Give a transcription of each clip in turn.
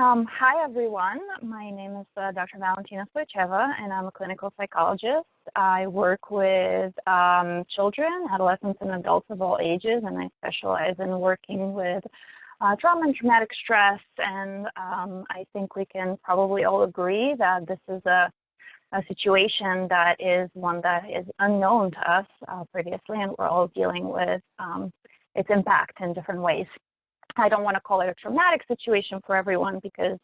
Hi, everyone. My name is Dr. Valentina Stoycheva, and I'm a clinical psychologist. I work with children, adolescents, and adults of all ages, and I specialize in working with trauma and traumatic stress. And I think we can probably all agree that this is a situation that is one that is unknown to us previously, and we're all dealing with its impact in different ways. I don't want to call it a traumatic situation for everyone because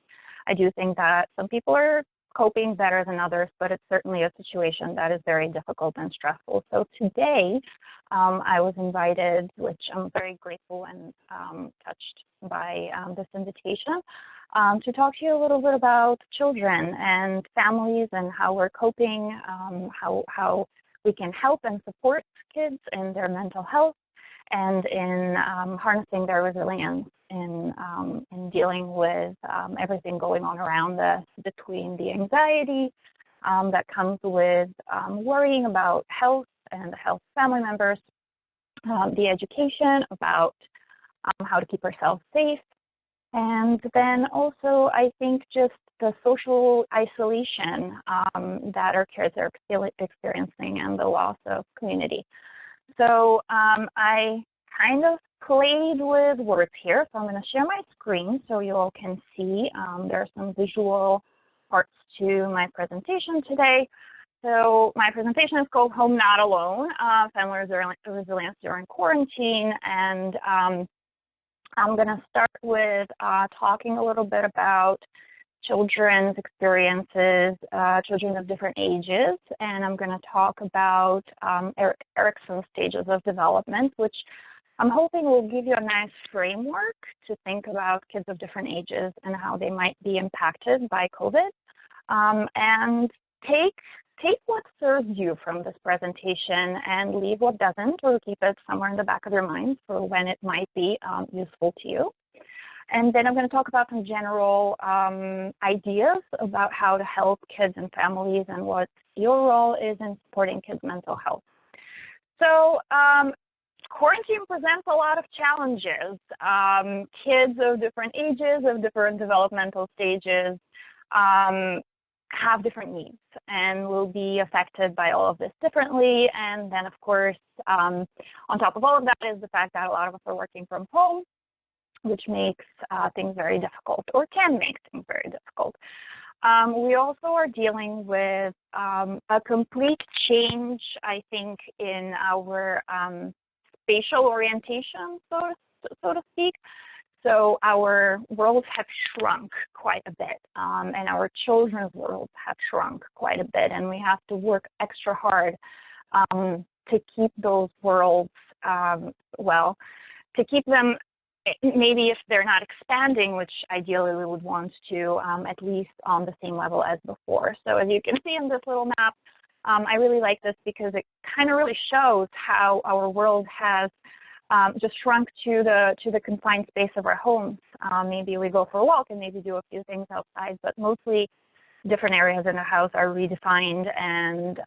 I do think that some people are coping better than others, but it's certainly a situation that is very difficult and stressful. So today I was invited, which I'm very grateful and touched by this invitation, to talk to you a little bit about children and families and how we're coping, how we can help and support kids in their mental health, and in harnessing their resilience in dealing with everything going on around us, between the anxiety that comes with worrying about health and the health of family members, the education about how to keep ourselves safe, and then also I think just the social isolation that our kids are experiencing and the loss of community. So I kind of played with words here, so I'm going to share my screen so you all can see. There are some visual parts to my presentation today. So my presentation is called Home Not Alone, Family Resilience During Quarantine, and I'm going to start with talking a little bit about children's experiences, children of different ages, and I'm going to talk about Erikson's stages of development, which I'm hoping will give you a nice framework to think about kids of different ages and how they might be impacted by COVID, and take what serves you from this presentation and leave what doesn't, or keep it somewhere in the back of your mind for when it might be useful to you. And then I'm going to talk about some general ideas about how to help kids and families and what your role is in supporting kids' mental health. So quarantine presents a lot of challenges. Kids of different ages, of different developmental stages, have different needs and will be affected by all of this differently. And then, of course, on top of all of that is the fact that a lot of us are working from home, which makes things very difficult, or can make things very difficult. We also are dealing with a complete change, I think, in our spatial orientation, so to speak. So our worlds have shrunk quite a bit, and our children's worlds have shrunk quite a bit, and we have to work extra hard to keep those worlds, to keep them, maybe if they're not expanding, which ideally we would want to, at least on the same level as before. So as you can see in this little map, I really like this because it kind of really shows how our world has just shrunk to the confined space of our homes. Maybe we go for a walk and maybe do a few things outside, but mostly different areas in the house are redefined and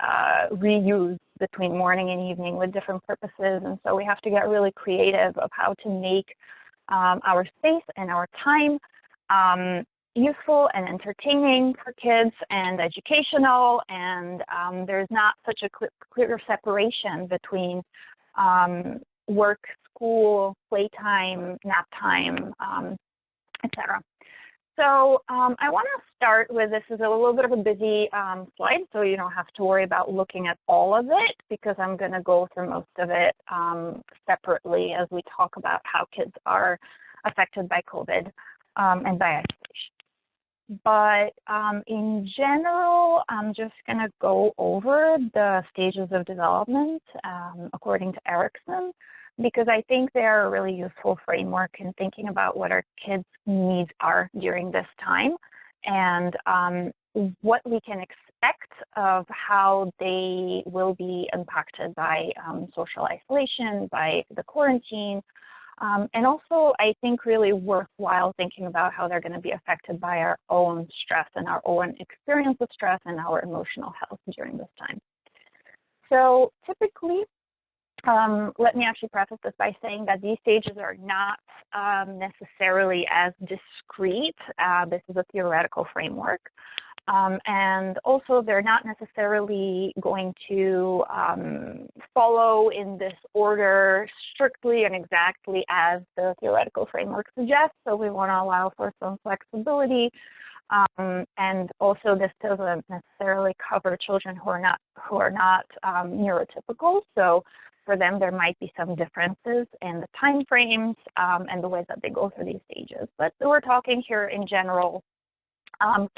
reused between morning and evening with different purposes. And so we have to get really creative of how to make our space and our time useful and entertaining for kids and educational, and there's not such a clear separation between work, school, playtime, nap time, etc. So I want to start with, this is a little bit of a busy slide, so you don't have to worry about looking at all of it, because I'm going to go through most of it separately as we talk about how kids are affected by COVID and by isolation. But in general, I'm just going to go over the stages of development according to Erikson, because I think they're a really useful framework in thinking about what our kids' needs are during this time, and what we can expect of how they will be impacted by social isolation, by the quarantine, and also I think really worthwhile thinking about how they're going to be affected by our own stress and our own experience of stress and our emotional health during this time. So typically, Let me actually preface this by saying that these stages are not necessarily as discrete. This is a theoretical framework. And also, they're not necessarily going to follow in this order strictly and exactly as the theoretical framework suggests. So we want to allow for some flexibility. And also, this doesn't necessarily cover children who are not neurotypical. So for them, there might be some differences in the time frames and the ways that they go through these stages. But we're talking here in general.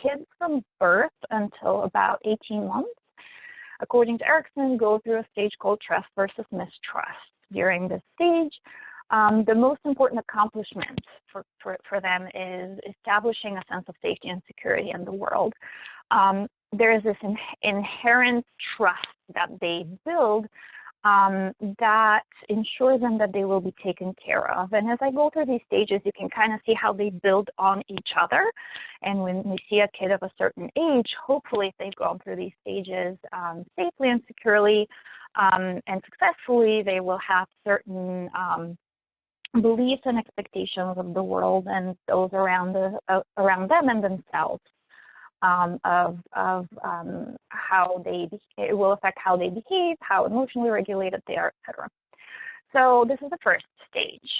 Kids from birth until about 18 months, according to Erickson, go through a stage called trust versus mistrust. During this stage, the most important accomplishment for them is establishing a sense of safety and security in the world. There is this inherent trust that they build that ensures them that they will be taken care of. And as I go through these stages, you can kind of see how they build on each other. And when we see a kid of a certain age, hopefully if they've gone through these stages safely and securely and successfully, they will have certain beliefs and expectations of the world and those around them and themselves. Of how it will affect how they behave, how emotionally regulated they are, etc. So this is the first stage,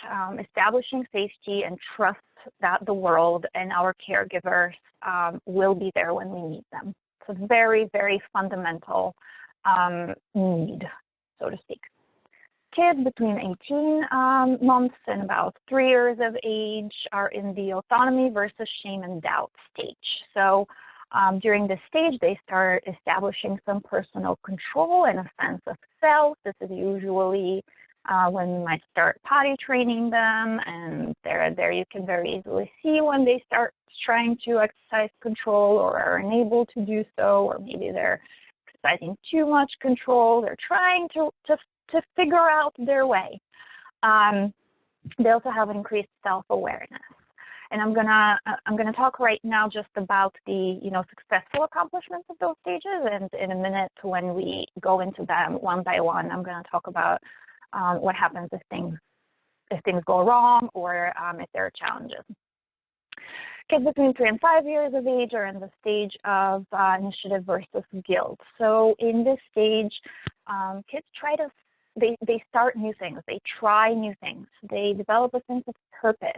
establishing safety and trust that the world and our caregivers will be there when we need them. It's a very, very fundamental need, so to speak. Kids between 18 months and about 3 years of age are in the autonomy versus shame and doubt stage. So during this stage, they start establishing some personal control and a sense of self. This is usually when we might start potty training them, and there you can very easily see when they start trying to exercise control or are unable to do so, or maybe they're exercising too much control. They're trying to figure out their way. They also have an increased self-awareness. And I'm gonna talk right now just about the successful accomplishments of those stages, and in a minute when we go into them one by one, I'm gonna talk about what happens if things go wrong or if there are challenges. Kids between 3 and 5 years of age are in the stage of initiative versus guilt. So in this stage, kids they start new things, they try new things, they develop a sense of purpose.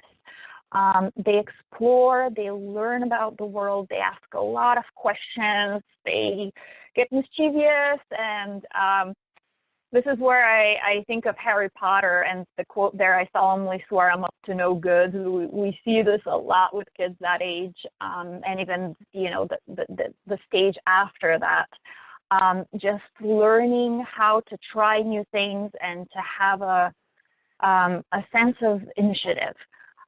They explore, they learn about the world, they ask a lot of questions, they get mischievous, and this is where I think of Harry Potter and the quote there, "I solemnly swear I'm up to no good." We see this a lot with kids that age, and even the stage after that. Just learning how to try new things and to have a sense of initiative.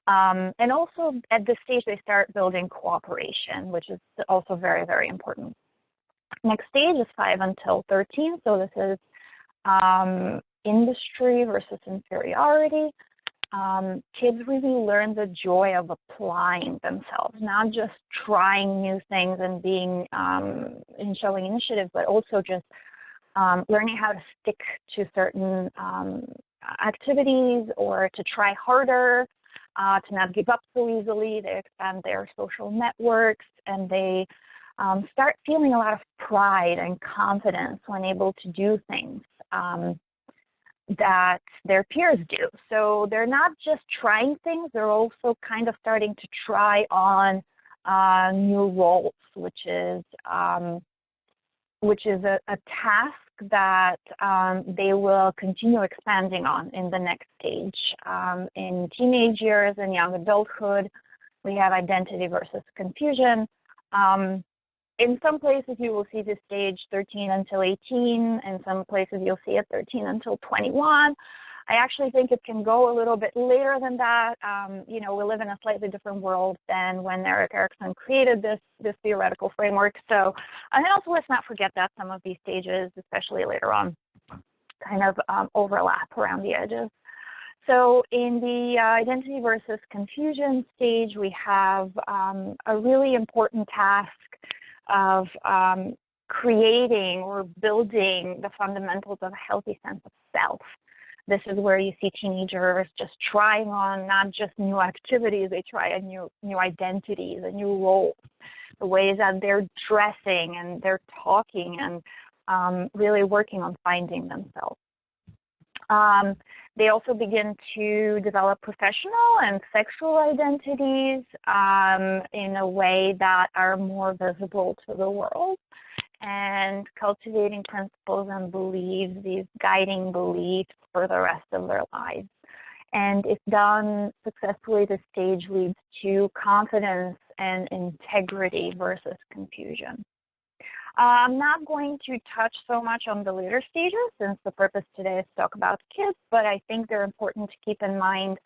And also at this stage, they start building cooperation, which is also very, very important. Next stage is 5 until 13. So this is industry versus inferiority. Kids really learn the joy of applying themselves, not just trying new things and and showing initiative, but also just learning how to stick to certain activities or to try harder. To not give up so easily. They expand their social networks, and they start feeling a lot of pride and confidence when able to do things that their peers do. So they're not just trying things, they're also kind of starting to try on new roles, which is a task that they will continue expanding on in the next stage. In teenage years and young adulthood, we have identity versus confusion. In some places, you will see this stage 13 until 18. In some places, you'll see it 13 until 21. I actually think it can go a little bit later than that. We live in a slightly different world than when Erik Erikson created this theoretical framework. So, and also let's not forget that some of these stages, especially later on, kind of overlap around the edges. So in the identity versus confusion stage, we have a really important task of creating or building the fundamentals of a healthy sense of self. This is where you see teenagers just trying on not just new activities, they try on new identities and new roles, the ways that they're dressing and they're talking and really working on finding themselves. They also begin to develop professional and sexual identities in a way that are more visible to the world, and cultivating principles and beliefs, these guiding beliefs for the rest of their lives. And if done successfully, the stage leads to confidence and integrity versus confusion. I'm not going to touch so much on the later stages since the purpose today is to talk about kids, but I think they're important to keep in mind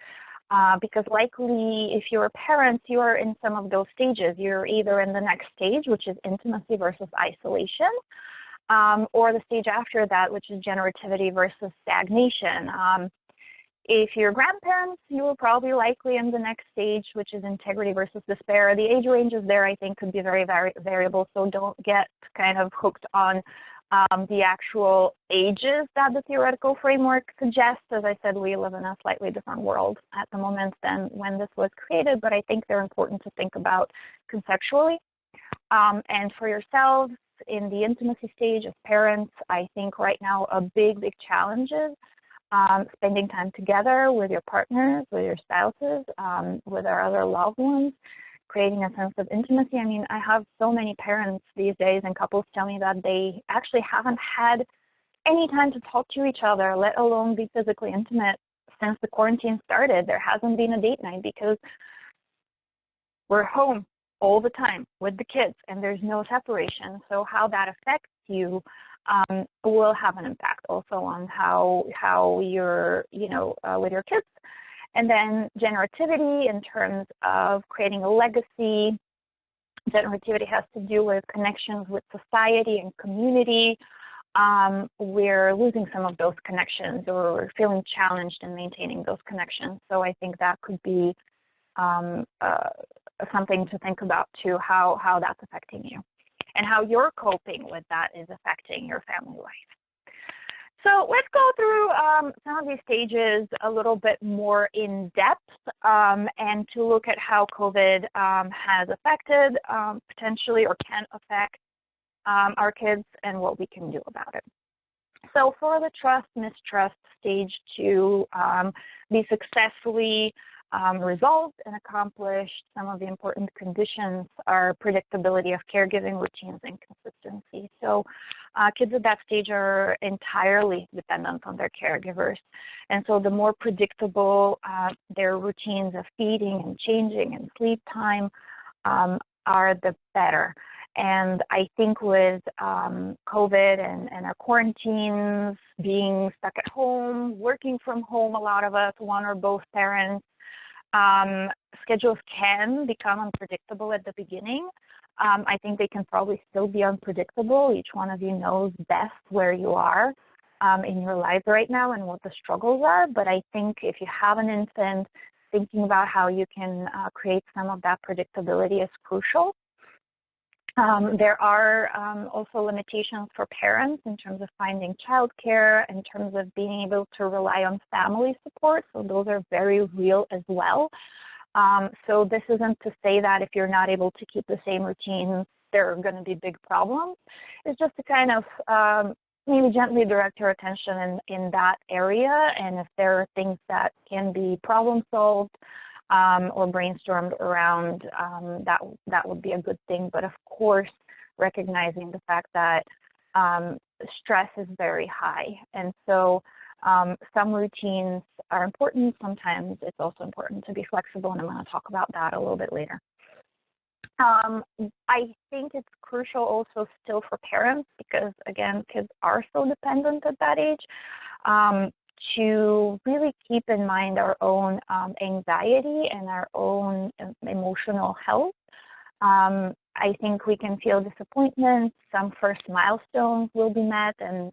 because likely if you're a parent, you are in some of those stages. You're either in the next stage, which is intimacy versus isolation, or the stage after that, which is generativity versus stagnation. If you're grandparents, you are probably likely in the next stage, which is integrity versus despair. The age ranges there, I think, could be very variable, so don't get kind of hooked on the actual ages that the theoretical framework suggests. As I said, we live in a slightly different world at the moment than when this was created, but I think they're important to think about conceptually. And for yourselves, in the intimacy stage as parents, I think right now a big challenge is spending time together with your partners, with your spouses, with our other loved ones, creating a sense of intimacy. I mean, I have so many parents these days and couples tell me that they actually haven't had any time to talk to each other, let alone be physically intimate since the quarantine started. There hasn't been a date night because we're home all the time with the kids and there's no separation. So how that affects you will have an impact also on how you're, with your kids. And then generativity in terms of creating a legacy. Generativity has to do with connections with society and community. We're losing some of those connections, or we're feeling challenged in maintaining those connections. So I think that could be something to think about too, how that's affecting you and how you're coping with that is affecting your family life. So let's go through some of these stages a little bit more in depth and to look at how COVID has affected potentially or can affect our kids and what we can do about it. So for the trust, mistrust stage to be successfully resolved and accomplished, some of the important conditions are predictability of caregiving routines and consistency. So kids at that stage are entirely dependent on their caregivers. And so the more predictable their routines of feeding and changing and sleep time are, the better. And I think with COVID and our quarantines, being stuck at home, working from home, a lot of us, one or both parents, schedules can become unpredictable at the beginning. I think they can probably still be unpredictable. Each one of you knows best where you are in your life right now and what the struggles are. But I think if you have an infant, thinking about how you can create some of that predictability is crucial. There are also limitations for parents in terms of finding childcare, in terms of being able to rely on family support. So those are very real as well. So this isn't to say that if you're not able to keep the same routines, there are going to be big problems. It's just to kind of maybe gently direct your attention in that area. And if there are things that can be problem solved, or brainstormed around, that would be a good thing. But of course, recognizing the fact that stress is very high. And so some routines are important. Sometimes it's also important to be flexible, and I'm going to talk about that a little bit later. I think it's crucial also still for parents because, again, kids are so dependent at that age. To really keep in mind our own anxiety and our own emotional health. I think we can feel disappointment. Some first milestones will be met, and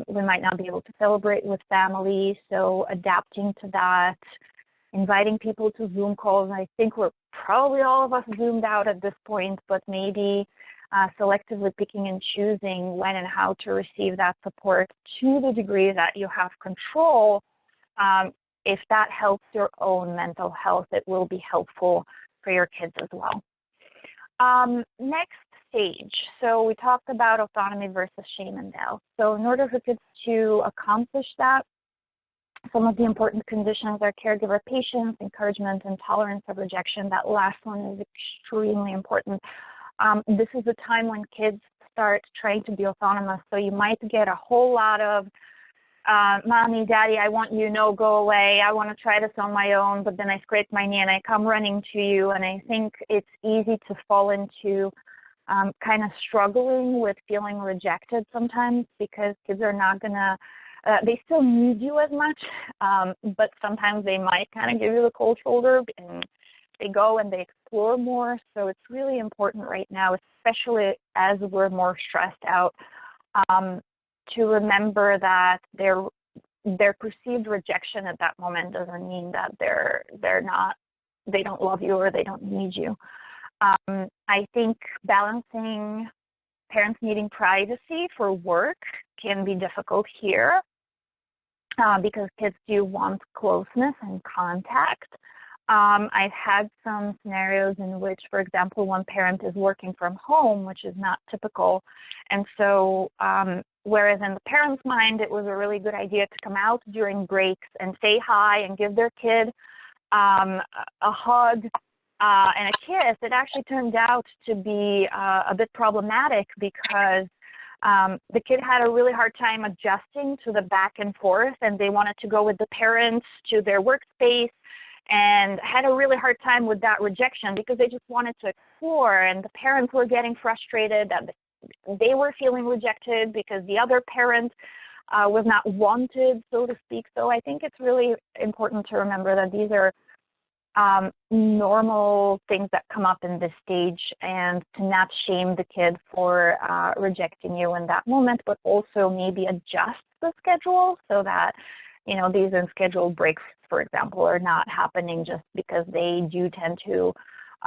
we might not be able to celebrate with family. So adapting to that, inviting people to Zoom calls. I think we're probably all of us Zoomed out at this point, but maybe selectively picking and choosing when and how to receive that support to the degree that you have control. If that helps your own mental health, it will be helpful for your kids as well. Next stage. So we talked about autonomy versus shame and doubt. So in order for kids to accomplish that, some of the important conditions are caregiver patience, encouragement, and tolerance of rejection. That last one is extremely important. This is the time when kids start trying to be autonomous. So you might get a whole lot of, Mommy, Daddy, I want you, no, go away. I want to try this on my own, but then I scrape my knee and I come running to you. And I think it's easy to fall into kind of struggling with feeling rejected sometimes, because kids are not going to, they still need you as much, but sometimes they might kind of give you the cold shoulder and they go and they explore more. So it's really important right now, especially as we're more stressed out, to remember that their perceived rejection at that moment doesn't mean that they don't love you or they don't need you. I think balancing parents needing privacy for work can be difficult here, because kids do want closeness and contact. I've had some scenarios in which, for example, one parent is working from home, which is not typical. And so whereas in the parent's mind, it was a really good idea to come out during breaks and say hi and give their kid a hug and a kiss, it actually turned out to be a bit problematic, because the kid had a really hard time adjusting to the back and forth, and they wanted to go with the parents to their workspace and had a really hard time with that rejection because they just wanted to explore, and the parents were getting frustrated that they were feeling rejected because the other parent was not wanted, so to speak. So I think it's really important to remember that these are normal things that come up in this stage, and to not shame the kid for rejecting you in that moment, but also maybe adjust the schedule so that, you know, these unscheduled breaks, for example, are not happening just because they do tend to,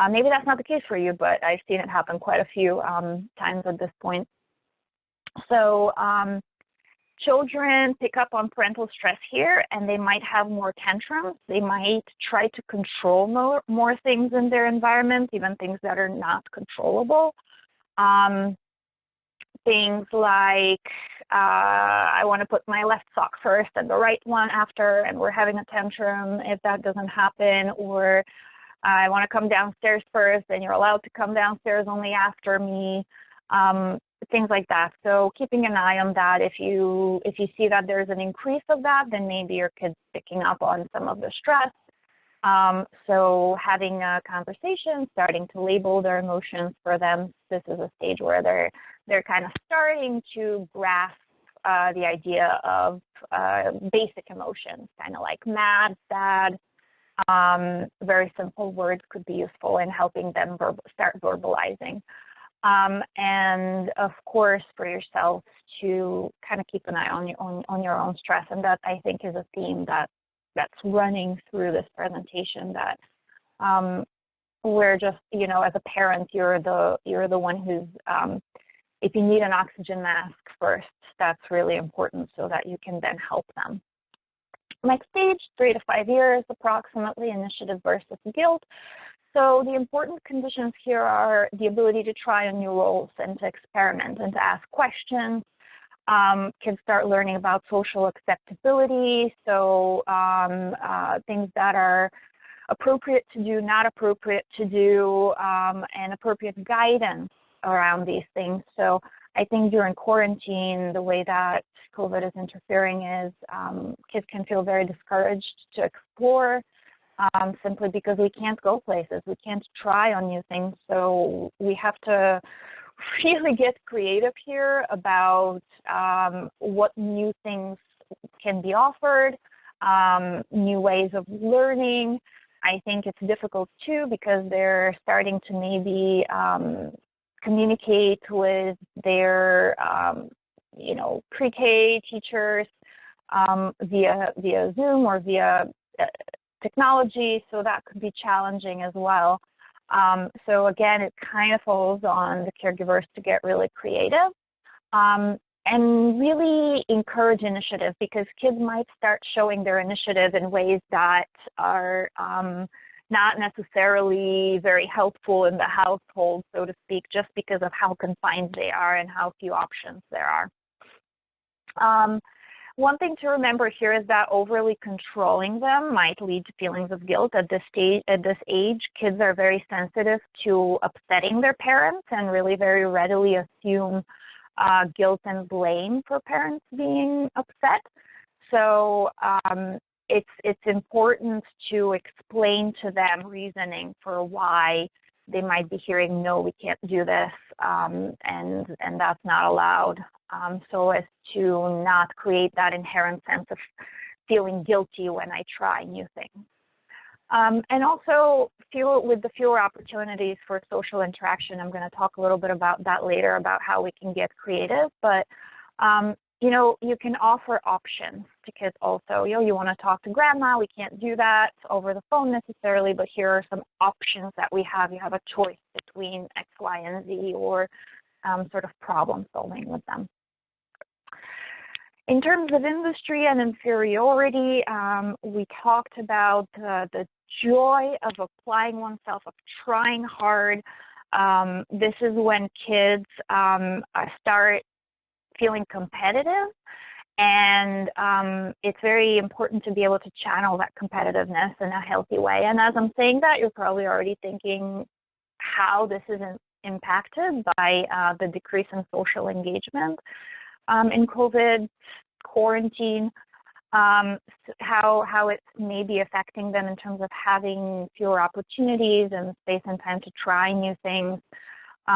maybe that's not the case for you, but I've seen it happen quite a few times at this point. So children pick up on parental stress here, and they might have more tantrums. They might try to control more things in their environment, even things that are not controllable. Things like, I want to put my left sock first and the right one after, and we're having a tantrum if that doesn't happen, or I want to come downstairs first, and you're allowed to come downstairs only after me. Things like that. So keeping an eye on that. If you see that there's an increase of that, then maybe your kid's picking up on some of the stress. So having a conversation, starting to label their emotions for them. This is a stage where they're kind of starting to grasp the idea of basic emotions, kind of like mad, sad. Very simple words could be useful in helping them start verbalizing. And of course, for yourself to kind of keep an eye on your own stress, and that I think is a theme that's running through this presentation. That we're just, you know, as a parent, you're the one who's, if you need an oxygen mask first, that's really important so that you can then help them. Next stage, 3 to 5 years, approximately, initiative versus guilt. So the important conditions here are the ability to try on new roles and to experiment and to ask questions. Kids start learning about social acceptability, so things that are appropriate to do, not appropriate to do, and appropriate guidance around these things. So I think during quarantine, the way that COVID is interfering is kids can feel very discouraged to explore, simply because we can't go places, we can't try on new things. So we have to really get creative here about what new things can be offered, new ways of learning. I think it's difficult too because they're starting to maybe communicate with their pre-K teachers via Zoom or via technology, so that could be challenging as well. So again, it kind of falls on the caregivers to get really creative and really encourage initiative, because kids might start showing their initiative in ways that are not necessarily very helpful in the household, so to speak, just because of how confined they are and how few options there are. One thing to remember here is that overly controlling them might lead to feelings of guilt. At this age, kids are very sensitive to upsetting their parents and really very readily assume guilt and blame for parents being upset. So it's important to explain to them reasoning for why they might be hearing, no, we can't do this, and that's not allowed, so as to not create that inherent sense of feeling guilty when I try new things. And also, with the fewer opportunities for social interaction, I'm going to talk a little bit about that later, about how we can get creative, but you know, you can offer options to kids also. You know, you want to talk to grandma, we can't do that over the phone necessarily, but here are some options that we have. You have a choice between X, Y, and Z, or sort of problem solving with them. In terms of industry and inferiority, we talked about the joy of applying oneself, of trying hard. This is when kids start feeling competitive, and it's very important to be able to channel that competitiveness in a healthy way. And as I'm saying that, you're probably already thinking how this is impacted by the decrease in social engagement in COVID quarantine, how it's maybe affecting them in terms of having fewer opportunities and space and time to try new things,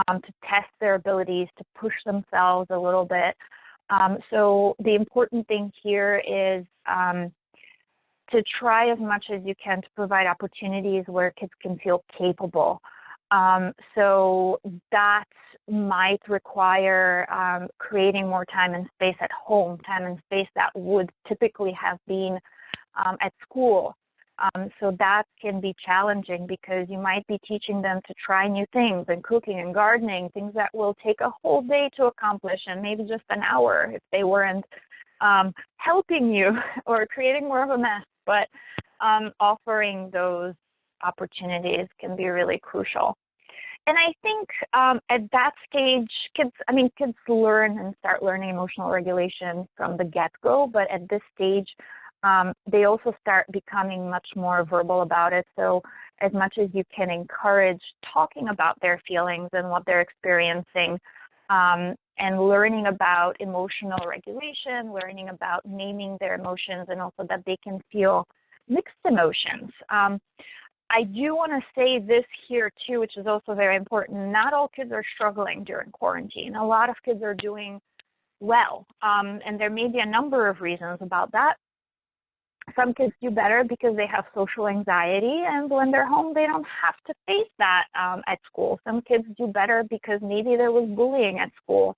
to test their abilities, to push themselves a little bit. So the important thing here is to try as much as you can to provide opportunities where kids can feel capable. So that might require creating more time and space at home, time and space that would typically have been at school. So that can be challenging, because you might be teaching them to try new things, and cooking and gardening, things that will take a whole day to accomplish, and maybe just an hour if they weren't helping you or creating more of a mess. But offering those opportunities can be really crucial. And I think at that stage, kids learn and start learning emotional regulation from the get-go, but at this stage, they also start becoming much more verbal about it. So as much as you can encourage talking about their feelings and what they're experiencing, and learning about emotional regulation, learning about naming their emotions, and also that they can feel mixed emotions. I do want to say this here too, which is also very important. Not all kids are struggling during quarantine. A lot of kids are doing well, and there may be a number of reasons about that. Some kids do better because they have social anxiety, and when they're home, they don't have to face that at school. Some kids do better because maybe there was bullying at school,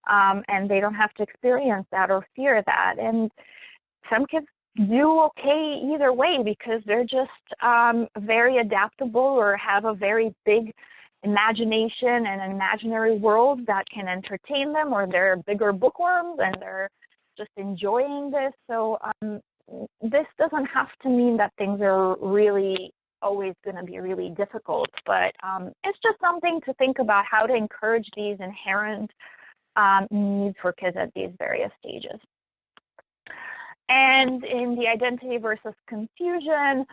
and they don't have to experience that or fear that. And some kids do okay either way because they're just very adaptable, or have a very big imagination and an imaginary world that can entertain them, or they're bigger bookworms and they're just enjoying this. So this doesn't have to mean that things are really always going to be really difficult, but it's just something to think about, how to encourage these inherent needs for kids at these various stages. And in the identity versus confusion,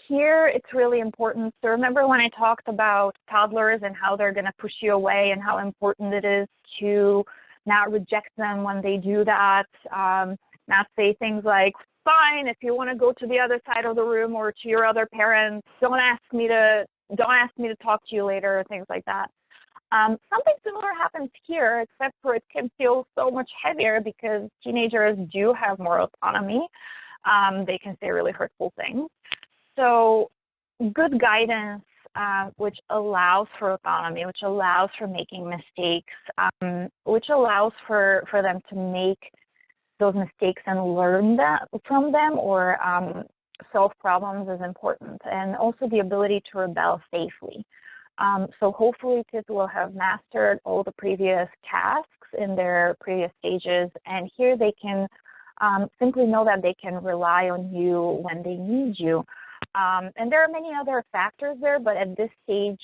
here it's really important. So remember when I talked about toddlers and how they're going to push you away, and how important it is to not reject them when they do that, not say things like, fine, if you want to go to the other side of the room or to your other parents, don't ask me to talk to you later, or things like that. Something similar happens here, except for it can feel so much heavier because teenagers do have more autonomy. They can say really hurtful things. So good guidance, which allows for autonomy, which allows for making mistakes, which allows for them to make those mistakes and learn that from them, or solve problems is important, and also the ability to rebel safely. So hopefully kids will have mastered all the previous tasks in their previous stages, and here they can simply know that they can rely on you when they need you. And there are many other factors there, but at this stage,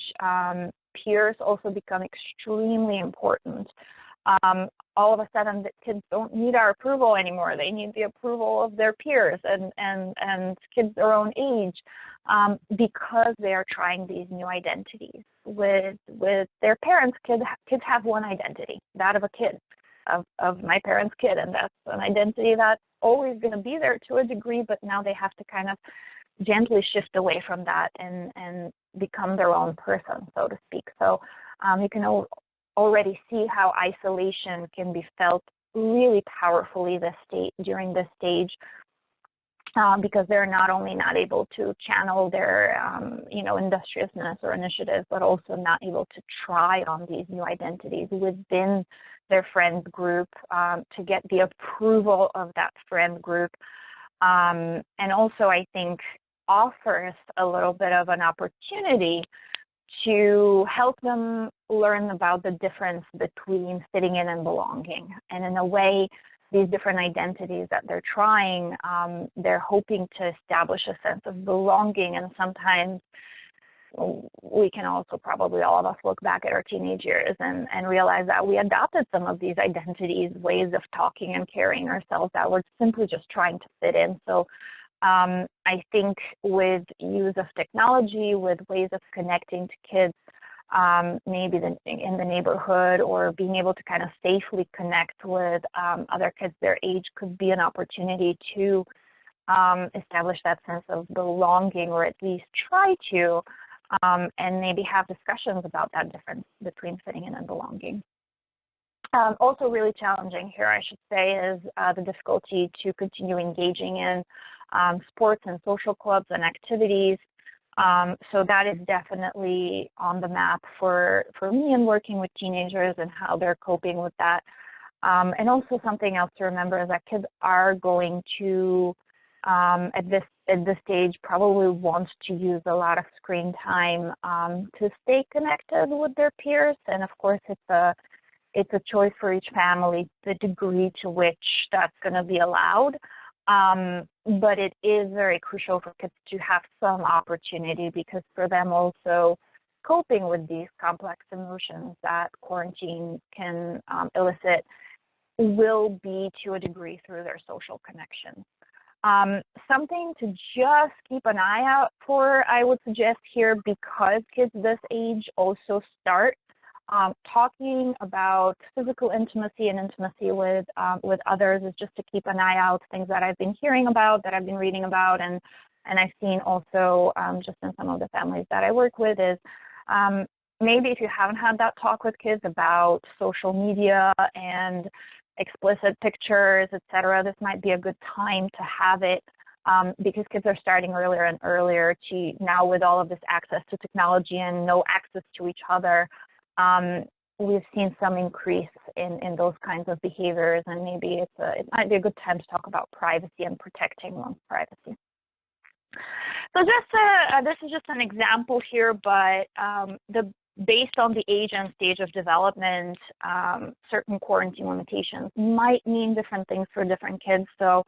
peers also become extremely important. All of a sudden, the kids don't need our approval anymore. They need the approval of their peers and kids their own age, because they are trying these new identities. With their parents, kids have one identity, that of a kid, of my parents' kid, and that's an identity that's always going to be there to a degree, but now they have to kind of gently shift away from that and become their own person, so to speak. So you can already see how isolation can be felt really powerfully during this stage, because they're not only not able to channel their industriousness or initiative, but also not able to try on these new identities within their friend group, to get the approval of that friend group, and also I think offers a little bit of an opportunity to help them learn about the difference between fitting in and belonging. And in a way, these different identities that they're trying, they're hoping to establish a sense of belonging. And sometimes we can also probably, all of us, look back at our teenage years and realize that we adopted some of these identities, ways of talking and carrying ourselves that were simply just trying to fit in. So I think with use of technology, with ways of connecting to kids, maybe in the neighborhood, or being able to kind of safely connect with other kids their age, could be an opportunity to establish that sense of belonging, or at least try to, and maybe have discussions about that difference between fitting in and belonging. Also really challenging here, I should say, is the difficulty to continue engaging in sports and social clubs and activities. So that is definitely on the map for me in working with teenagers and how they're coping with that. And also something else to remember is that kids are going to, at this stage, probably want to use a lot of screen time to stay connected with their peers. And of course, it's a choice for each family, the degree to which that's going to be allowed. But it is very crucial for kids to have some opportunity, because for them also coping with these complex emotions that quarantine can elicit will be to a degree through their social connections. Something to just keep an eye out for, I would suggest here, because kids this age also start talking about physical intimacy and intimacy with others, is just to keep an eye out. Things that I've been hearing about, that I've been reading about, and I've seen also just in some of the families that I work with, is maybe if you haven't had that talk with kids about social media and explicit pictures, etc., this might be a good time to have it, because kids are starting earlier and earlier to, now with all of this access to technology and no access to each other, we've seen some increase in those kinds of behaviors, and maybe it might be a good time to talk about privacy and protecting one's privacy. So this is just an example here, but based on the age and stage of development, certain quarantine limitations might mean different things for different kids. So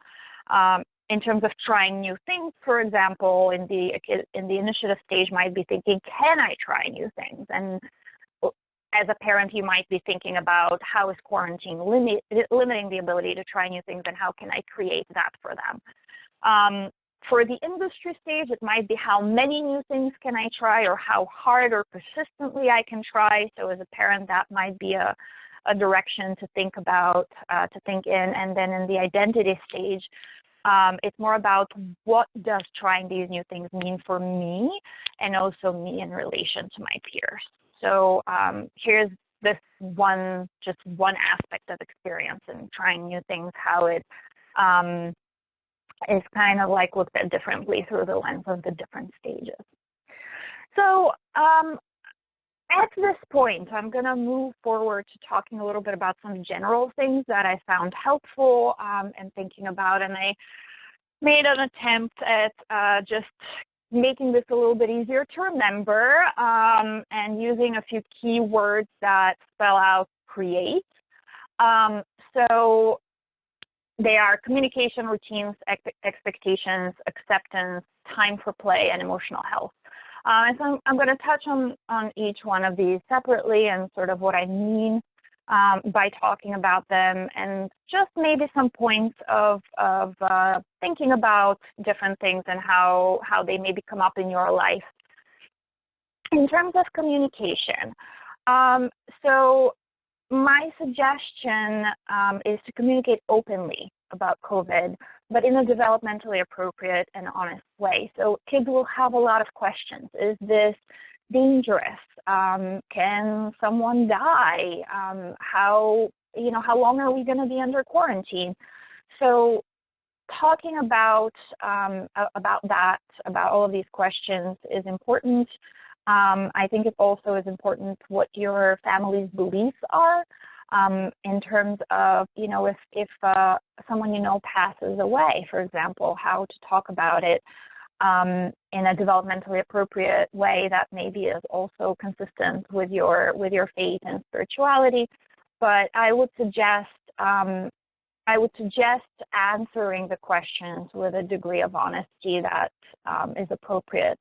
in terms of trying new things, for example, in the initiative stage might be thinking, can I try new things? And as a parent, you might be thinking about how is quarantine limiting the ability to try new things, and how can I create that for them? For the industry stage, it might be how many new things can I try, or how hard or persistently I can try. So as a parent, that might be a direction to think about, to think in. And then in the identity stage, it's more about what does trying these new things mean for me, and also me in relation to my peers. So here's this just one aspect of experience in trying new things, how it is kind of like looked at differently through the lens of the different stages. So at this point, I'm going to move forward to talking a little bit about some general things that I found helpful and thinking about. And made an attempt at just making this a little bit easier to remember and using a few keywords that spell out create. So they are communication, routines, expectations, acceptance, time for play, and emotional health. And so I'm going to touch on each one of these separately and sort of what I mean by talking about them, and just maybe some points of thinking about different things and how they maybe come up in your life. In terms of communication, so my suggestion is to communicate openly about COVID, but in a developmentally appropriate and honest way. So kids will have a lot of questions. Is this dangerous? Can someone die? How long are we going to be under quarantine? So talking about that, about all of these questions is important. I think it also is important what your family's beliefs are in terms of, if someone passes away, for example, how to talk about it in a developmentally appropriate way that maybe is also consistent with your faith and spirituality. But I would suggest answering the questions with a degree of honesty that is appropriate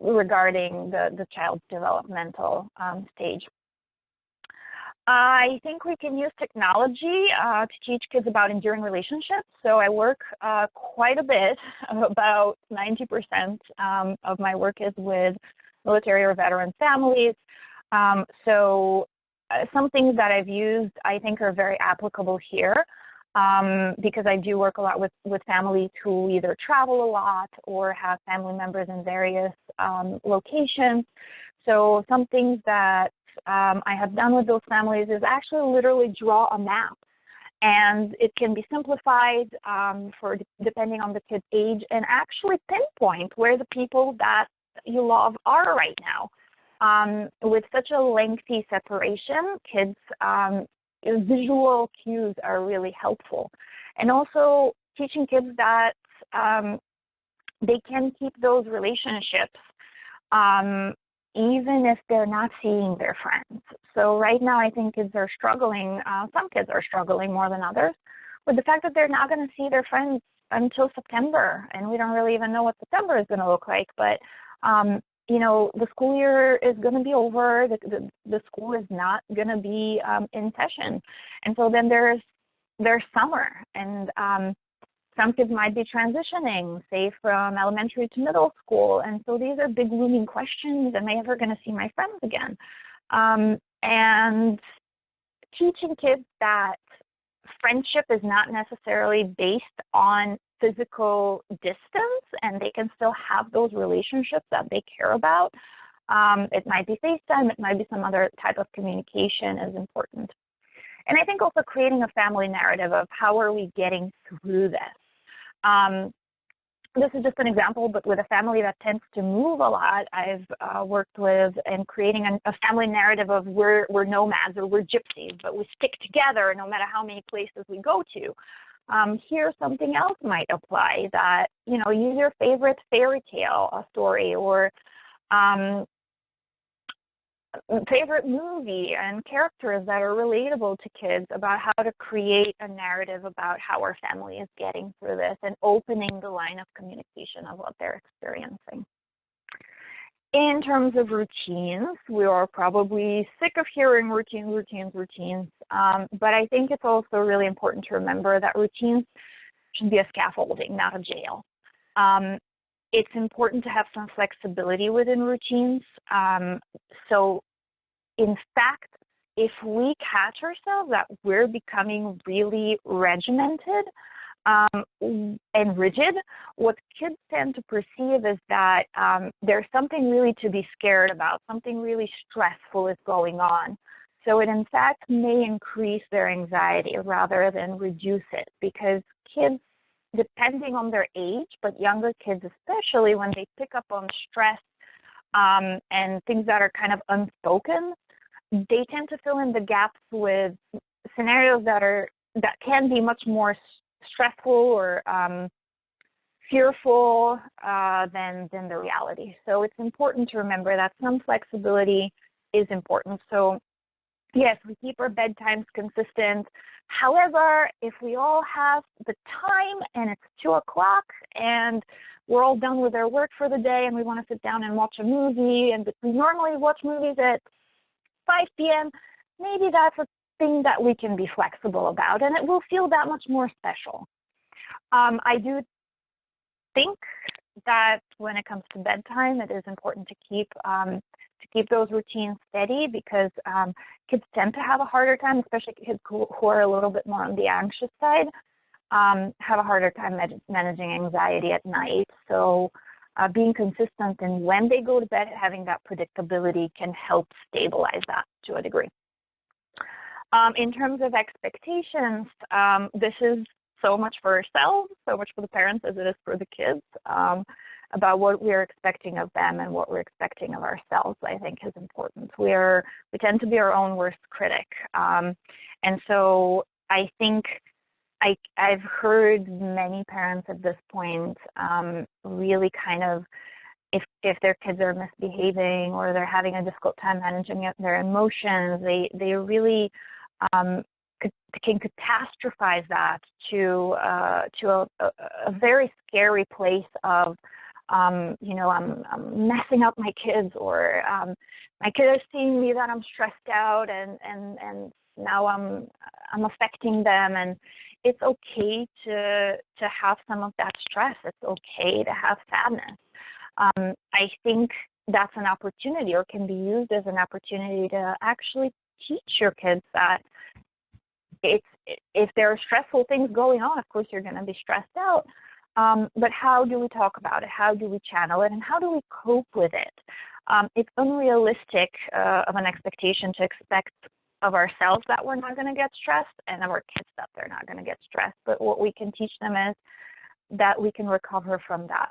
regarding the child's developmental stage. I think we can use technology to teach kids about enduring relationships. So I work quite a bit, about 90% of my work is with military or veteran families. So some things that I've used I think are very applicable here because I do work a lot with families who either travel a lot or have family members in various locations. So some things that I have done with those families is actually literally draw a map, and it can be simplified for depending on the kid's age, and actually pinpoint where the people that you love are right now. With such a lengthy separation, kids' visual cues are really helpful, and also teaching kids that they can keep those relationships even if they're not seeing their friends. So right now, I think kids are struggling, some kids are struggling more than others, with the fact that they're not going to see their friends until September, and we don't really even know what September is going to look like. But, the school year is going to be over, the school is not going to be in session. And so then there's summer, and some kids might be transitioning, say, from elementary to middle school. And so these are big looming questions. Am I ever going to see my friends again? And teaching kids that friendship is not necessarily based on physical distance, and they can still have those relationships that they care about. It might be FaceTime, it might be some other type of communication is important. And I think also creating a family narrative of how are we getting through this. This is just an example, but with a family that tends to move a lot, I've worked with and creating a family narrative of we're nomads or we're gypsies, but we stick together no matter how many places we go to. Here, something else might apply that, use your favorite fairy tale story or favorite movie and characters that are relatable to kids about how to create a narrative about how our family is getting through this and opening the line of communication of what they're experiencing. In terms of routines, we are probably sick of hearing routines, but I think it's also really important to remember that routines should be a scaffolding, not a jail. It's important to have some flexibility within routines. So, in fact, if we catch ourselves that we're becoming really regimented and rigid, what kids tend to perceive is that there's something really to be scared about, something really stressful is going on. So it, in fact, may increase their anxiety rather than reduce it, because kids, depending on their age, but younger kids especially, when they pick up on stress and things that are kind of unspoken, they tend to fill in the gaps with scenarios that can be much more stressful or fearful than the reality. So it's important to remember that some flexibility is important. So yes, we keep our bedtimes consistent. However, if we all have the time and it's 2 o'clock and we're all done with our work for the day and we want to sit down and watch a movie, and we normally watch movies at 5 p.m., maybe that's a thing that we can be flexible about, and it will feel that much more special. I do think that when it comes to bedtime, it is important to keep those routines steady, because kids tend to have a harder time, especially kids who are a little bit more on the anxious side, have a harder time managing anxiety at night. So being consistent in when they go to bed, having that predictability can help stabilize that to a degree. In terms of expectations, this is so much for ourselves, so much for the parents as it is for the kids, about what we're expecting of them and what we're expecting of ourselves, I think is important. We tend to be our own worst critic. And so I think I've heard many parents at this point really kind of, if their kids are misbehaving or they're having a difficult time managing their emotions, they really can catastrophize that to a very scary place of, I'm messing up my kids, or my kids are seeing me that I'm stressed out, and now I'm affecting them. And it's okay to have some of that stress. It's okay to have sadness. I think that's an opportunity, or can be used as an opportunity to actually teach your kids that if there are stressful things going on, of course you're going to be stressed out. But how do we talk about it? How do we channel it? And how do we cope with it? It's unrealistic of an expectation to expect of ourselves that we're not going to get stressed, and of our kids that they're not going to get stressed. But what we can teach them is that we can recover from that.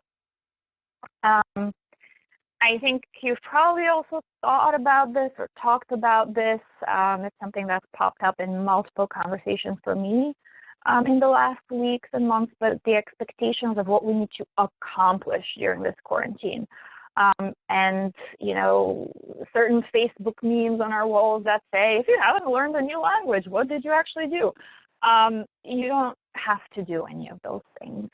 I think you've probably also thought about this or talked about this. It's something that's popped up in multiple conversations for me in the last weeks and months, but the expectations of what we need to accomplish during this quarantine. And, certain Facebook memes on our walls that say, if you haven't learned a new language, what did you actually do? You don't have to do any of those things.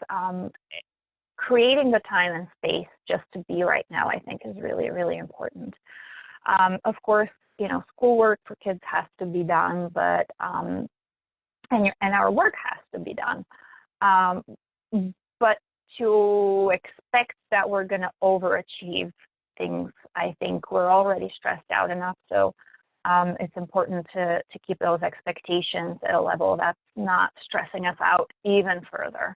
Creating the time and space just to be right now, I think, is really, really important. Of course, schoolwork for kids has to be done, but and our work has to be done. But to expect that we're going to overachieve things, I think we're already stressed out enough. So it's important to keep those expectations at a level that's not stressing us out even further.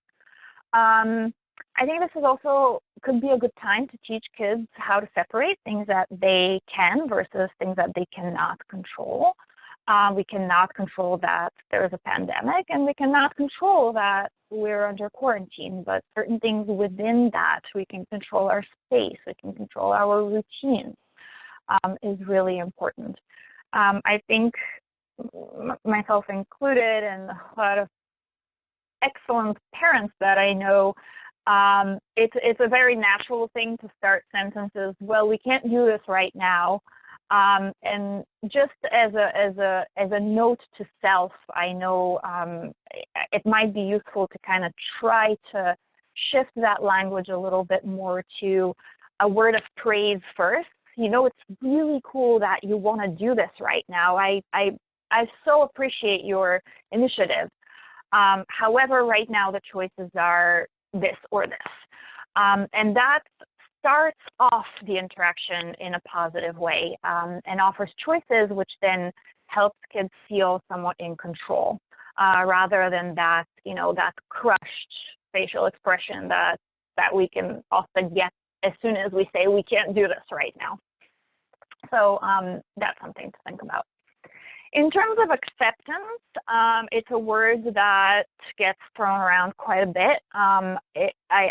I think this is also could be a good time to teach kids how to separate things that they can versus things that they cannot control. We cannot control that there is a pandemic, and we cannot control that we're under quarantine, but certain things within that, we can control our space, we can control our routines, is really important. I think, myself included, and a lot of excellent parents that I know, it's a very natural thing to start sentences, well, we can't do this right now. And just as a note to self, I know it might be useful to kind of try to shift that language a little bit more to a word of praise first. It's really cool that you want to do this right now. I so appreciate your initiative. However, right now the choices are this or this. And that starts off the interaction in a positive way, and offers choices, which then helps kids feel somewhat in control, rather than that, that crushed facial expression that we can often get as soon as we say we can't do this right now. So that's something to think about. In terms of acceptance, it's a word that gets thrown around quite a bit. I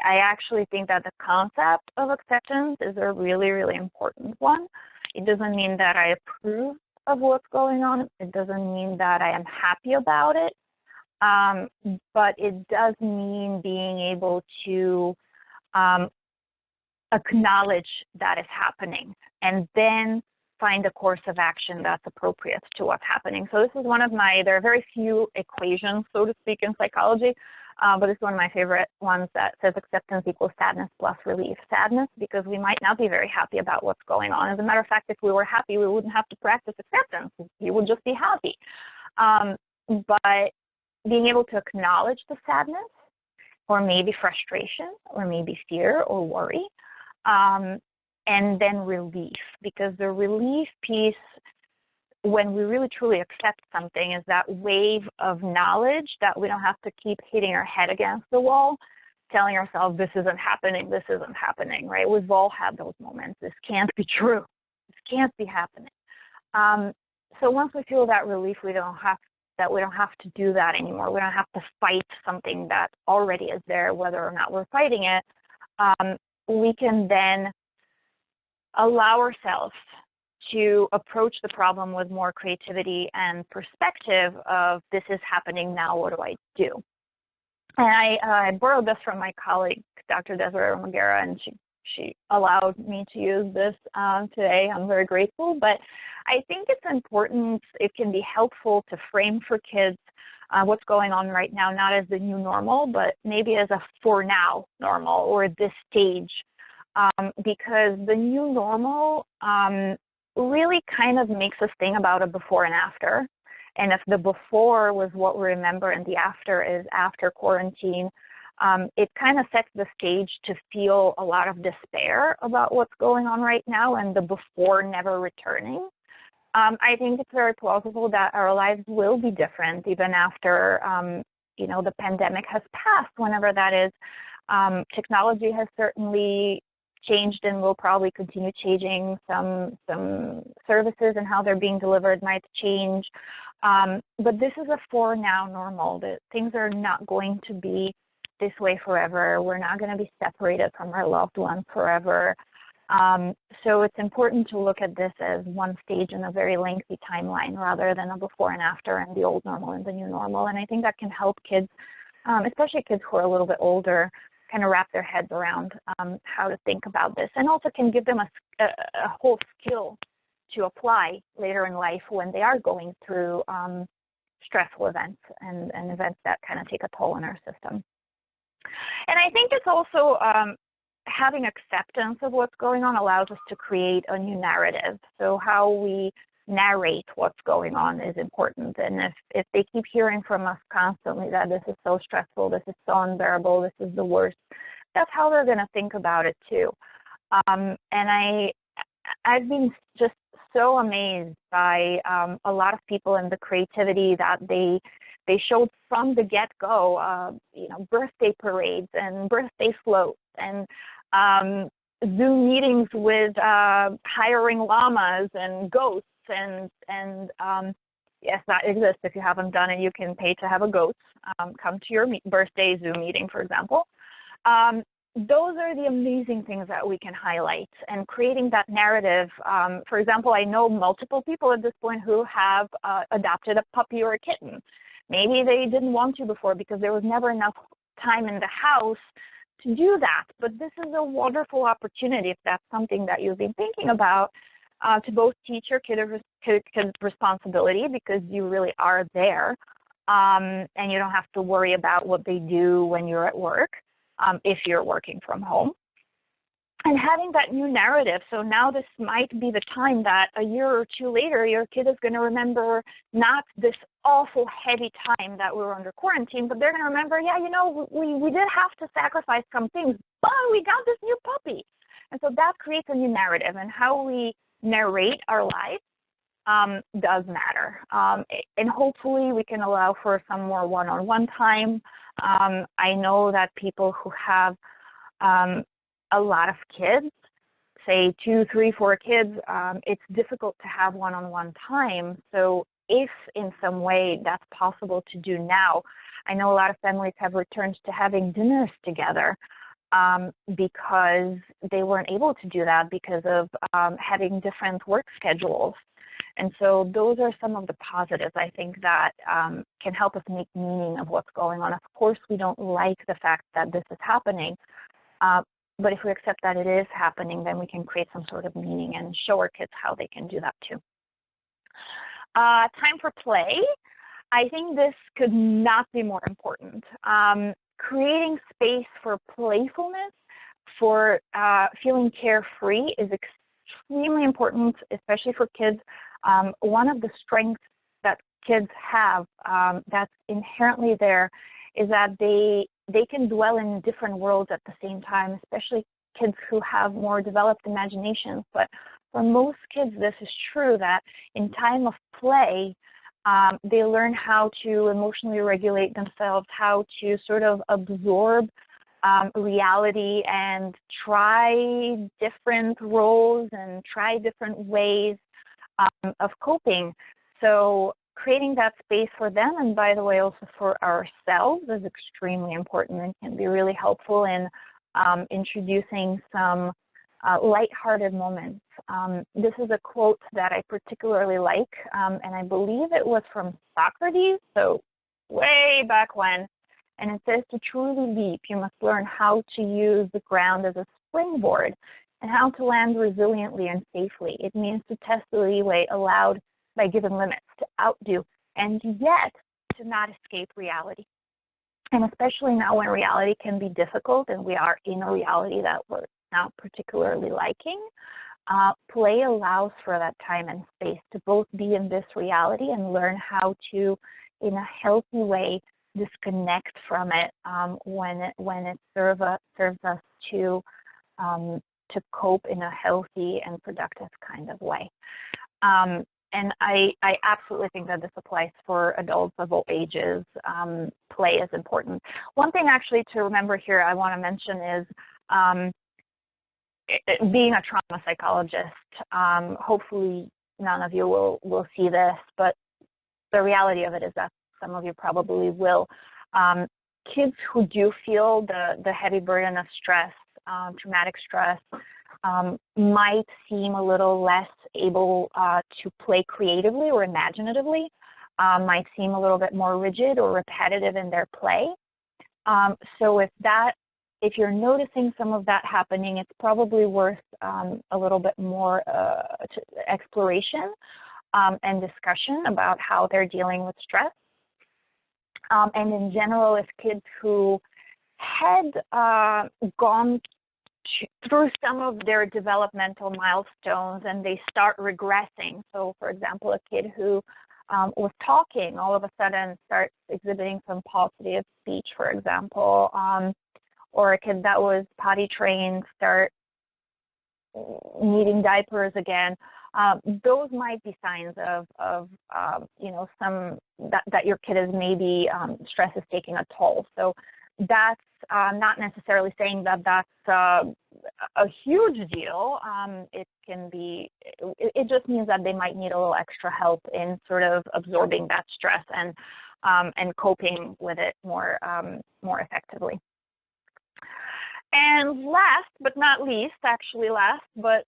actually think that the concept of acceptance is a really, really important one. It doesn't mean that I approve of what's going on. It doesn't mean that I am happy about it. but it does mean being able to acknowledge that is happening and then find a course of action that's appropriate to what's happening. So this is one of there are very few equations, so to speak, in psychology, but it's one of my favorite ones that says acceptance equals sadness plus relief. Sadness, because we might not be very happy about what's going on. As a matter of fact, if we were happy, we wouldn't have to practice acceptance. We would just be happy. But being able to acknowledge the sadness, or maybe frustration, or maybe fear or worry, and then relief, because the relief piece, when we really truly accept something, is that wave of knowledge that we don't have to keep hitting our head against the wall, telling ourselves this isn't happening, right? We've all had those moments. This can't be true. This can't be happening. So once we feel that relief, we don't have to do that anymore. We don't have to fight something that already is there, whether or not we're fighting it. We can then allow ourselves to approach the problem with more creativity and perspective of this is happening now, what do I do? And I borrowed this from my colleague, Dr. Desiree Romagera, and she allowed me to use this today. I'm very grateful, but I think it's important, it can be helpful to frame for kids what's going on right now, not as the new normal, but maybe as a for now normal, or this stage. Because the new normal really kind of makes us think about a before and after. And if the before was what we remember and the after is after quarantine, it kind of sets the stage to feel a lot of despair about what's going on right now and the before never returning. I think it's very plausible that our lives will be different even after, the pandemic has passed, whenever that is. Technology has certainly changed and will probably continue changing. Some services and how they're being delivered might change. But this is a for now normal. That things are not going to be this way forever. We're not going to be separated from our loved ones forever. So it's important to look at this as one stage in a very lengthy timeline rather than a before and after and the old normal and the new normal. And I think that can help kids, especially kids who are a little bit older, kind of wrap their heads around how to think about this, and also can give them a whole skill to apply later in life when they are going through stressful events and events that kind of take a toll on our system. And I think it's also having acceptance of what's going on allows us to create a new narrative. So how we narrate what's going on is important. And if they keep hearing from us constantly that this is so stressful, this is so unbearable, this is the worst, that's how they're going to think about it too. And I've been just so amazed by a lot of people and the creativity that they showed from the get-go. Birthday parades and birthday floats and Zoom meetings with hiring llamas and ghosts and yes, that exists. If you haven't done it, you can pay to have a ghost come to your birthday Zoom meeting, for example. Those are the amazing things that we can highlight, and creating that narrative. For example, I know multiple people at this point who have adopted a puppy or a kitten. Maybe they didn't want to before because there was never enough time in the house to do that. But this is a wonderful opportunity, if that's something that you've been thinking about, to both teach your kid responsibility, because you really are there, and you don't have to worry about what they do when you're at work, if you're working from home. And having that new narrative. So now this might be the time that a year or two later, your kid is going to remember not this awful heavy time that we were under quarantine, but they're going to remember, yeah, we did have to sacrifice some things, but we got this new puppy. And so that creates a new narrative, and how we narrate our life does matter. And hopefully we can allow for some more one-on-one time. I know that people who have a lot of kids, say 2, 3, 4 kids, it's difficult to have one-on-one time. So if in some way that's possible to do now, I know a lot of families have returned to having dinners together because they weren't able to do that because of having different work schedules. And so those are some of the positives, I think, that can help us make meaning of what's going on. Of course, we don't like the fact that this is happening, but if we accept that it is happening, then we can create some sort of meaning and show our kids how they can do that too. Time for play. I think this could not be more important. Creating space for playfulness, for feeling carefree is extremely important, especially for kids. One of the strengths that kids have that's inherently there is that they can dwell in different worlds at the same time, especially kids who have more developed imaginations. But for most kids, this is true, that in time of play, they learn how to emotionally regulate themselves, how to sort of absorb reality and try different roles and try different ways of coping. So creating that space for them, and by the way, also for ourselves, is extremely important and can be really helpful in introducing some lighthearted moments. This is a quote that I particularly like, and I believe it was from Socrates, so way back when. And it says, to truly leap, you must learn how to use the ground as a springboard and how to land resiliently and safely. It means to test the leeway allowed by given limits, to outdo, and yet to not escape reality. And especially now when reality can be difficult and we are in a reality that we're not particularly liking, play allows for that time and space to both be in this reality and learn how to, in a healthy way, disconnect from it when it serves us to cope in a healthy and productive kind of way. And I absolutely think that this applies for adults of all ages. Play is important. One thing actually to remember here I want to mention is being a trauma psychologist. Hopefully none of you will see this, but the reality of it is that some of you probably will. Kids who do feel the heavy burden of stress, traumatic stress, might seem a little less able to play creatively or imaginatively, might seem a little bit more rigid or repetitive in their play. So if you're noticing some of that happening, it's probably worth a little bit more exploration and discussion about how they're dealing with stress. And in general, if kids who had gone through some of their developmental milestones and they start regressing, so for example, a kid who was talking all of a sudden starts exhibiting some paucity of speech, for example, or a kid that was potty trained start needing diapers again, those might be signs of some that your kid is maybe stress is taking a toll. So that's not necessarily saying that that's a huge deal. It can be. It just means that they might need a little extra help in sort of absorbing that stress and coping with it more effectively. And last but not least, actually last, but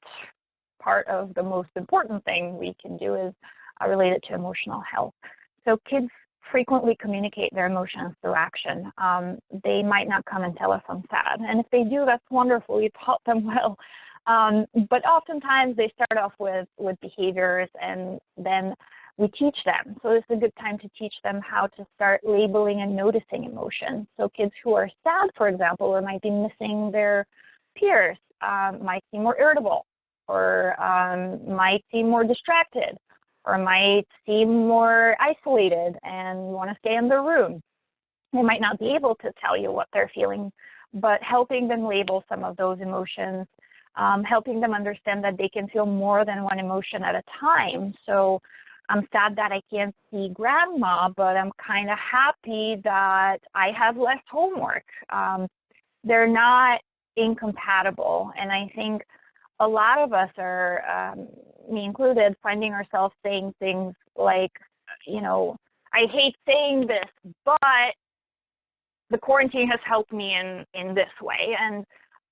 part of the most important thing we can do is related to emotional health. So kids frequently communicate their emotions through action. They might not come and tell us I'm sad. And if they do, that's wonderful. You taught them well. But oftentimes they start off with behaviors and then we teach them. So this is a good time to teach them how to start labeling and noticing emotions. So kids who are sad, for example, or might be missing their peers, might seem more irritable, or might seem more distracted, or might seem more isolated and want to stay in their room. They might not be able to tell you what they're feeling, but helping them label some of those emotions, helping them understand that they can feel more than one emotion at a time. So I'm sad that I can't see grandma, but I'm kind of happy that I have less homework. They're not incompatible, and I think a lot of us are, me included, finding ourselves saying things like, I hate saying this, but the quarantine has helped me in this way. And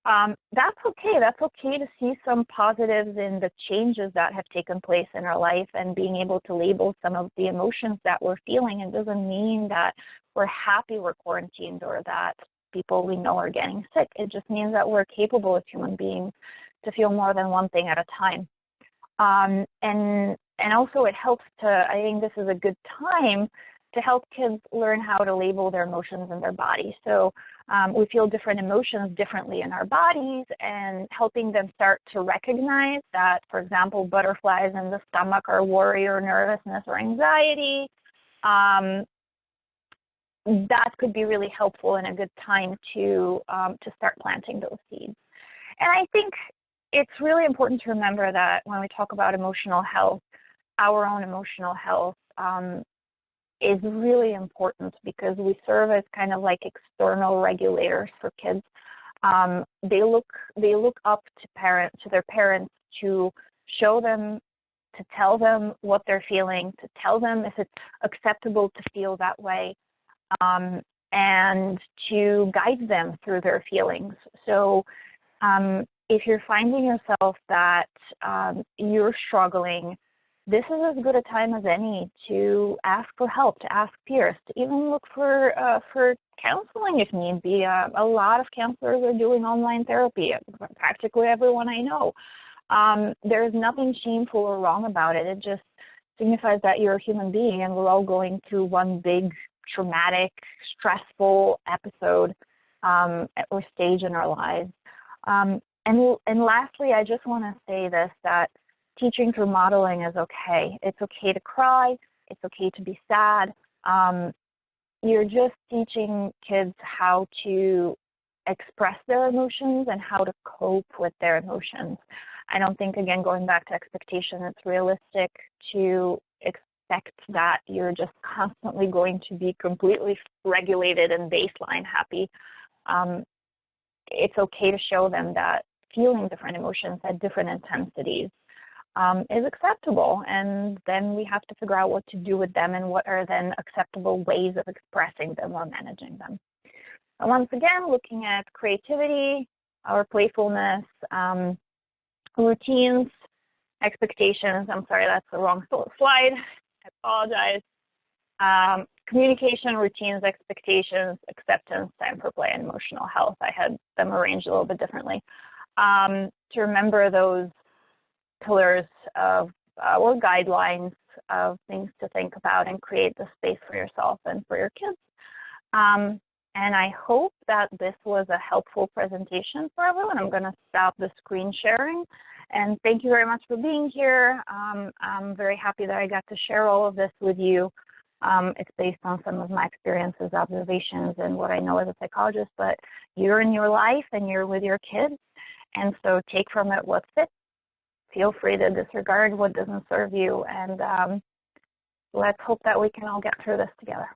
That's okay. That's okay to see some positives in the changes that have taken place in our life and being able to label some of the emotions that we're feeling. It doesn't mean that we're happy we're quarantined or that people we know are getting sick. It just means that we're capable as human beings to feel more than one thing at a time. And also it helps to, I think this is a good time to help kids learn how to label their emotions in their body. So we feel different emotions differently in our bodies, and helping them start to recognize that, for example, butterflies in the stomach are worry or nervousness or anxiety. That could be really helpful and a good time to start planting those seeds. And I think it's really important to remember that when we talk about emotional health, our own emotional health is really important, because we serve as kind of like external regulators for kids. They look up to their parents to show them, to tell them what they're feeling, to tell them if it's acceptable to feel that way, and to guide them through their feelings. So if you're finding yourself that you're struggling, this is as good a time as any to ask for help, to ask peers, to even look for counseling if need be. A lot of counselors are doing online therapy, practically everyone I know. There's nothing shameful or wrong about it. It just signifies that you're a human being, and we're all going through one big traumatic, stressful episode or stage in our lives. And lastly, I just want to say this, that teaching through modeling is okay. It's okay to cry. It's okay to be sad. You're just teaching kids how to express their emotions and how to cope with their emotions. I don't think, again, going back to expectation, it's realistic to expect that you're just constantly going to be completely regulated and baseline happy. It's okay to show them that feeling different emotions at different intensities is acceptable, and then we have to figure out what to do with them and what are then acceptable ways of expressing them or managing them. And once again, looking at creativity, our playfulness, routines, expectations. I'm sorry, that's the wrong slide. I apologize. Communication, routines, expectations, acceptance, time for play, and emotional health. I had them arranged a little bit differently. To remember those pillars of or guidelines of things to think about and create the space for yourself and for your kids. And I hope that this was a helpful presentation for everyone. I'm going to stop the screen sharing. And thank you very much for being here. I'm very happy that I got to share all of this with you. It's based on some of my experiences, observations, and what I know as a psychologist, but you're in your life and you're with your kids. And so take from it what fits. Feel free to disregard what doesn't serve you, and let's hope that we can all get through this together.